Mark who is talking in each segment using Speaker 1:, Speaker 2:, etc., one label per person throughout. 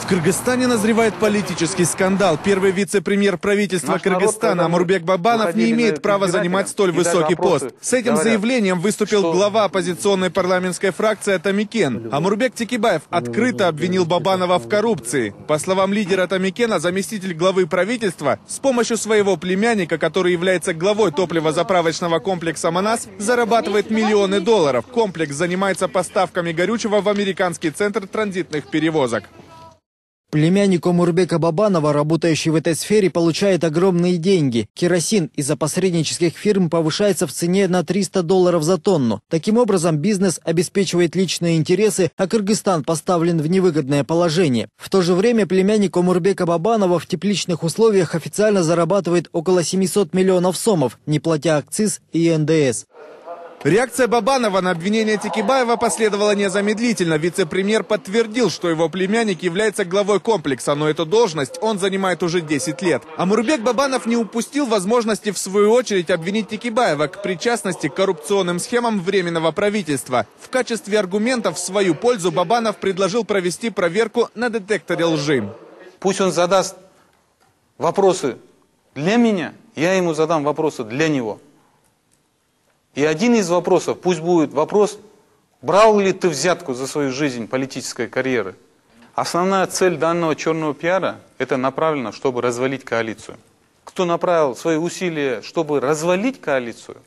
Speaker 1: В Кыргызстане назревает политический скандал. Первый вице-премьер правительства Кыргызстана Омурбек Бабанов не имеет права занимать столь высокий пост. С этим заявлением выступил глава оппозиционной парламентской фракции Атамикен. Омурбек Текибаев открыто обвинил Бабанова в коррупции. По словам лидера Атамикена, заместитель главы правительства с помощью своего племянника, который является главой топливозаправочного комплекса «Манас», зарабатывает миллионы долларов. Комплекс занимается поставками горючего в американский центр транзитных перевозок.
Speaker 2: Племянник Омурбека Бабанова, работающий в этой сфере, получает огромные деньги. Керосин из-за посреднических фирм повышается в цене на $300 за тонну. Таким образом, бизнес обеспечивает личные интересы, а Кыргызстан поставлен в невыгодное положение. В то же время племянник Омурбека Бабанова в тепличных условиях официально зарабатывает около 700 миллионов сомов, не платя акциз и НДС.
Speaker 1: Реакция Бабанова на обвинение Текибаева последовала незамедлительно. Вице-премьер подтвердил, что его племянник является главой комплекса, но эту должность он занимает уже 10 лет. Омурбек Бабанов не упустил возможности в свою очередь обвинить Текибаева к причастности к коррупционным схемам Временного правительства. В качестве аргументов в свою пользу Бабанов предложил провести проверку на детекторе лжи.
Speaker 3: Пусть он задаст вопросы для меня, я ему задам вопросы для него. И один из вопросов, пусть будет вопрос, брал ли ты взятку за свою жизнь политической карьеры. Основная цель данного черного пиара – это направлено, чтобы развалить коалицию. Кто направил свои усилия, чтобы развалить коалицию,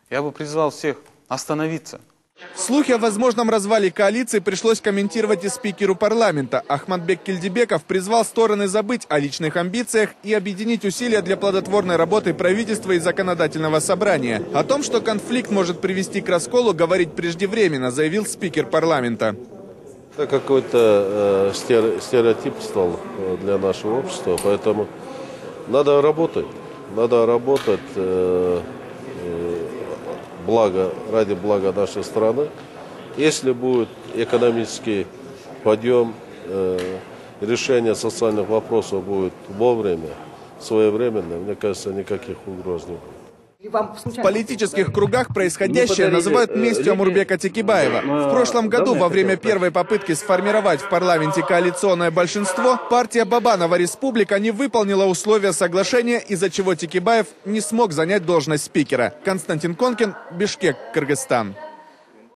Speaker 3: я бы призвал всех остановиться.
Speaker 1: Слухи о возможном развале коалиции пришлось комментировать и спикеру парламента. Ахмадбек Кильдибеков призвал стороны забыть о личных амбициях и объединить усилия для плодотворной работы правительства и законодательного собрания. О том, что конфликт может привести к расколу, говорить преждевременно, заявил спикер парламента.
Speaker 4: Это какой-то стереотип стал для нашего общества, поэтому надо работать. Надо работать ради блага нашей страны. Если будет экономический подъем, решение социальных вопросов будет вовремя, своевременно, мне кажется, никаких угроз не будет.
Speaker 1: В политических кругах происходящее называют местью Омурбека Текибаева. В прошлом году, во время первой попытки сформировать в парламенте коалиционное большинство, партия Бабанова «Республика» не выполнила условия соглашения, из-за чего Текибаев не смог занять должность спикера. Константин Конкин, Бишкек, Кыргызстан.